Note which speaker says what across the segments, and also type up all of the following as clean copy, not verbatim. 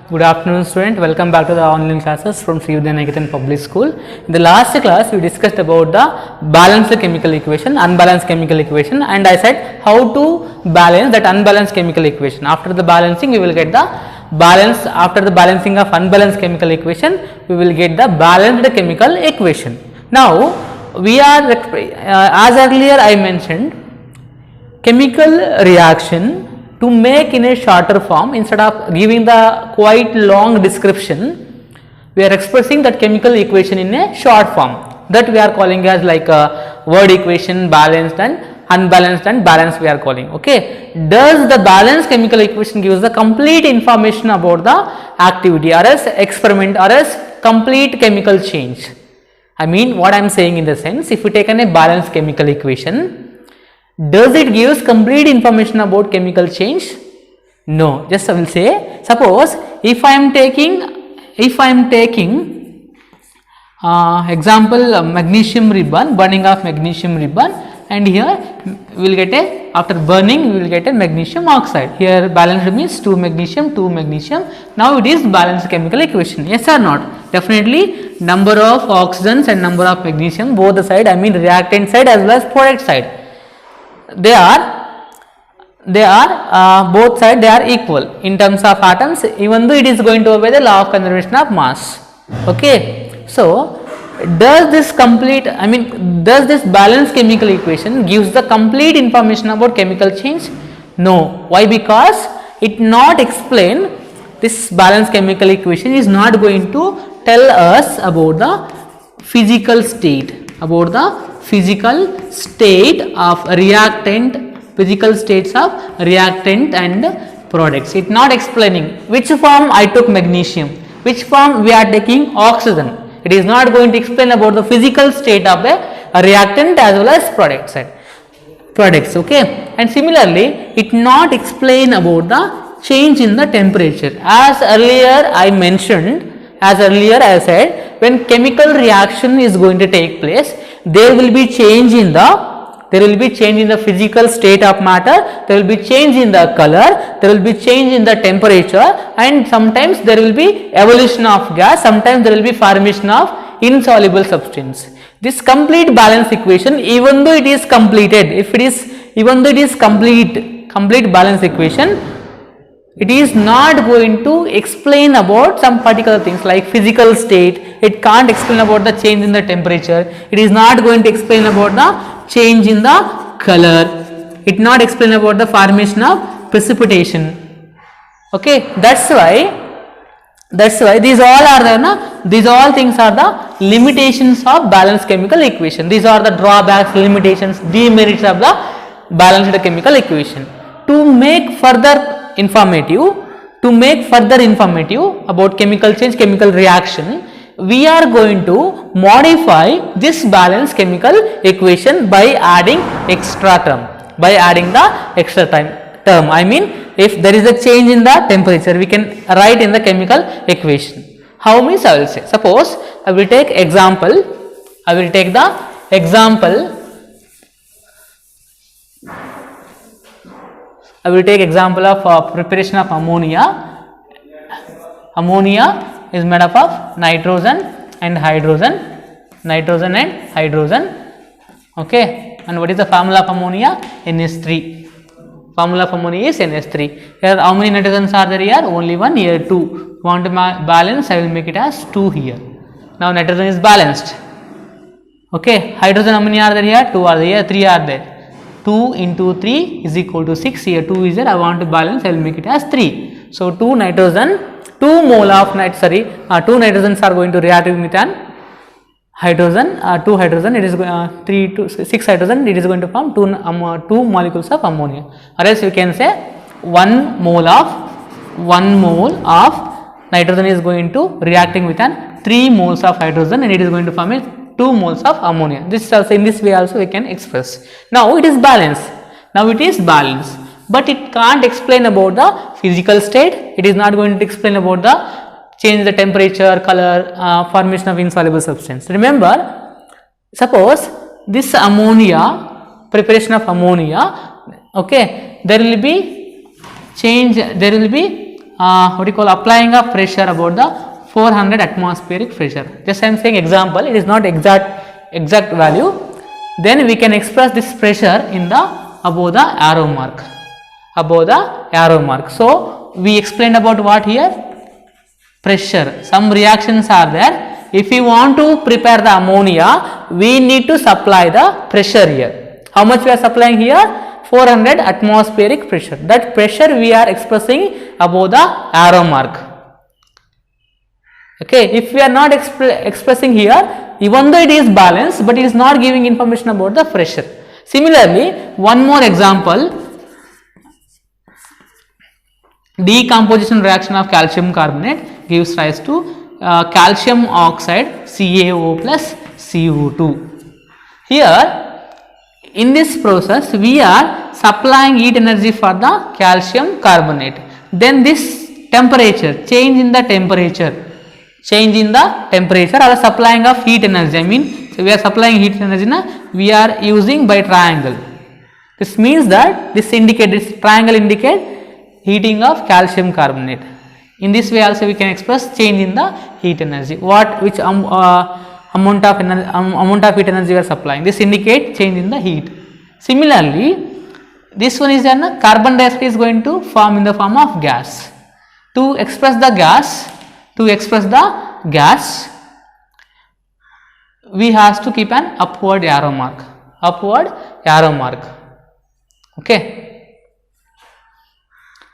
Speaker 1: Good afternoon, student. Welcome back to the online classes from Sri Vidyaniketan Public School. In the last class, we discussed about the balanced chemical equation, unbalanced chemical equation, and I said how to balance that unbalanced chemical equation. After the balancing, we will get the balance. After the balancing of unbalanced chemical equation, we will get the balanced chemical equation. Now, we are as earlier I mentioned, chemical reaction. To make in a shorter form, instead of giving the quite long description, we are expressing that chemical equation in a short form, that we are calling as like a word equation, balanced and unbalanced and balanced we are calling. Okay, does the balanced chemical equation gives the complete information about the activity or else experiment or else complete chemical change? I mean what I am saying in the sense, if we take a balanced chemical equation, does it gives complete information about chemical change? No. Just I will say, suppose if I am taking example magnesium ribbon, burning of magnesium ribbon, and here we will get a, after burning we will get a magnesium oxide. Here balanced means 2 magnesium, 2 magnesium. Now it is balanced chemical equation. Yes or not? Definitely number of oxygens and number of magnesium, both the side, I mean reactant side as well as product side. They are both sides they are equal in terms of atoms, even though it is going to obey the law of conservation of mass. Okay, so does this balanced chemical equation gives the complete information about chemical change? No. Why? Because it not explain, this balanced chemical equation is not going to tell us about the physical state, about the physical state of reactant, physical states of reactant and products. It not explaining which form I took magnesium, which form we are taking oxygen. It is not going to explain about the physical state of a reactant as well as products. Okay, and similarly it not explain about the change in the temperature. As earlier I said, when chemical reaction is going to take place, there will be change in the physical state of matter, there will be change in the color, there will be change in the temperature, and sometimes there will be evolution of gas, sometimes there will be formation of insoluble substance. This complete balance equation, even though it is completed, complete balance equation, it is not going to explain about some particular things like physical state. It can't explain about the change in the temperature. It is not going to explain about the change in the color. It not explain about the formation of precipitation. Okay, that's why these all things are the limitations of balanced chemical equation. These are the drawbacks, limitations, demerits of the balanced chemical equation. To make further informative about chemical change, chemical reaction, we are going to modify this balanced chemical equation by adding extra term, I mean, if there is a change in the temperature, we can write in the chemical equation. How means I will say, suppose I will take example of preparation of ammonia. Ammonia is made up of nitrogen and hydrogen. Okay, and what is the formula of ammonia? NH3. Formula of ammonia is NH3. Here how many nitrogens are there here? Only one. Here 2. Want to balance? I will make it as 2 here. Now nitrogen is balanced. Okay, hydrogen, how many are there here? 2 are there. Here 3 are there. 2 into 3 is equal to 6. Here 2 is there. I want to balance. I will make it as 3. So 2 nitrogens are going to react with an hydrogen. 2 hydrogen. It is 3 to 6 hydrogen. It is going to form 2 molecules of ammonia. Or else you can say 1 mole of nitrogen is going to reacting with an 3 moles of hydrogen, and it is going to form a 2 moles of ammonia. This is also, in this way also we can express. Now it is balanced, but it can't explain about the physical state. It is not going to explain about the change the temperature, color, formation of insoluble substance. Remember, suppose this ammonia, preparation of ammonia, okay, there will be change, there will be what you call applying a pressure about the 400 atmospheric pressure. Just I am saying example, it is not exact value. Then we can express this pressure in the above the arrow mark. Above the arrow mark. So we explained about what here? Pressure. Some reactions are there. If we want to prepare the ammonia, we need to supply the pressure here. How much we are supplying here? 400 atmospheric pressure. That pressure we are expressing above the arrow mark. Okay, if we are not expressing here, even though it is balanced, but it is not giving information about the pressure. Similarly, one more example, decomposition reaction of calcium carbonate gives rise to calcium oxide CaO plus CO2. Here, in this process, we are supplying heat energy for the calcium carbonate. Then this temperature, change in the temperature or supplying of heat energy. I mean, so we are supplying heat energy, we are using by triangle. This means that this triangle indicate heating of calcium carbonate. In this way also we can express change in the heat energy. Which amount of heat energy we are supplying. This indicate change in the heat. Similarly, this one is then carbon dioxide is going to form in the form of gas. To express the gas, we have to keep an upward arrow mark. Okay.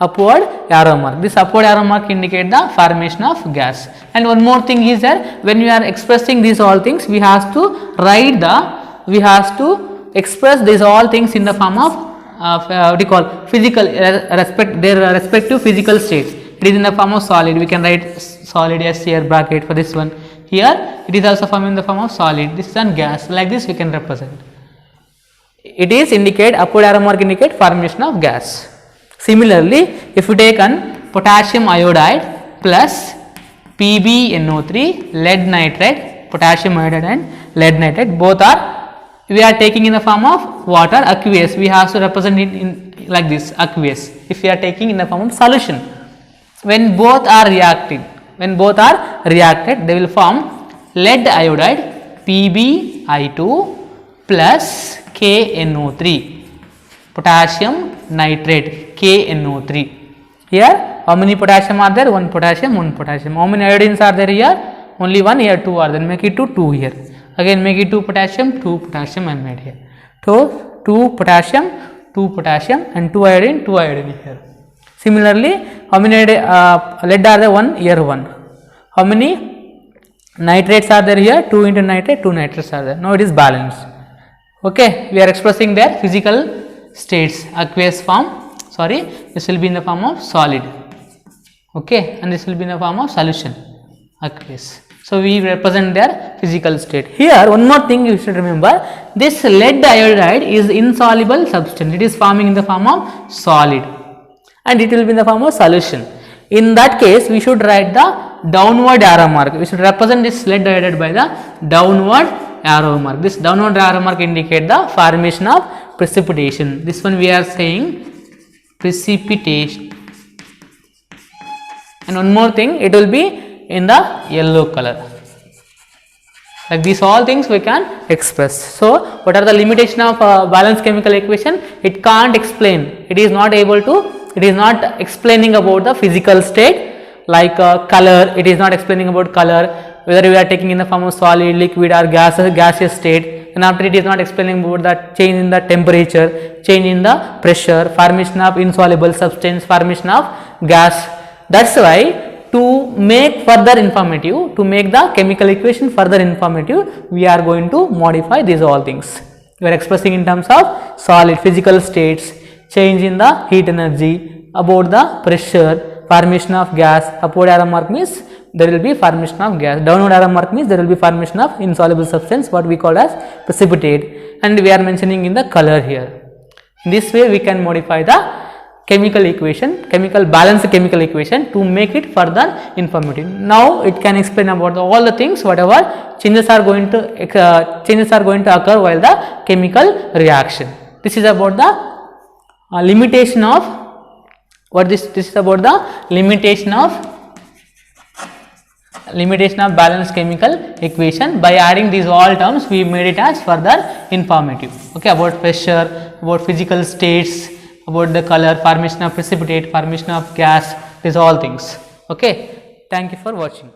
Speaker 1: Upward arrow mark. This upward arrow mark indicate the formation of gas. And one more thing is that when we are expressing these all things, we have to express these all things in the form of what you call physical their respective physical states. It is in the form of solid. We can write solid S here bracket for this one. Here it is also formed in the form of solid. This is on gas. Like this we can represent. It is indicate upward arrow mark indicate formation of gas. Similarly, if you take an potassium iodide plus PbNO3, lead nitrate, potassium iodide and lead nitrate, both are we are taking in the form of water, aqueous. We have to represent it in like this, aqueous. If we are taking in the form of solution, when both are reacted, they will form lead iodide PbI2 plus KNO3, potassium nitrate KNO3. Here how many potassium are there? One potassium. How many iodines are there here? Only one. Here two are there. Make it to 2 here. Again make it 2 potassium I made here. So 2 potassium and 2 iodine here. Similarly, how many lead are there? 1 here 1. How many nitrates are there here? 2 into nitrate, 2 nitrates are there. Now it is balanced. Okay, we are expressing their physical states. Aqueous form. This will be in the form of solid. Okay, and this will be in the form of solution. Aqueous. So we represent their physical state. Here one more thing you should remember, this lead iodide is insoluble substance. It is forming in the form of solid and it will be in the form of solution. In that case we should write the downward arrow mark. We should represent this lead iodide by the downward arrow mark. This downward arrow mark indicate the formation of precipitation. This one we are saying precipitation. And one more thing, it will be in the yellow color. Like these all things we can express. So what are the limitation of balanced chemical equation? It can't explain. It is not explaining about the physical state like color. It is not explaining about color, whether we are taking in the form of solid, liquid or gaseous state. And after it is not explaining about the change in the temperature, change in the pressure, formation of insoluble substance, formation of gas. That's why to make further informative, to make the chemical equation further informative, we are going to modify these all things. We are expressing in terms of solid physical states, change in the heat energy, about the pressure, formation of gas. Upward arrow mark means there will be formation of gas. Downward arrow mark means there will be formation of insoluble substance, what we call as precipitate, and we are mentioning in the color here. In this way we can modify the chemical equation, balanced chemical equation to make it further informative. Now it can explain about all the things, whatever changes are going to occur while the chemical reaction. This is about the limitation of what this is about the limitation of balanced chemical equation. By adding these all terms, we made it as further informative. Okay, about pressure, about physical states, about the color, formation of precipitate, formation of gas, these all things. Okay, thank you for watching.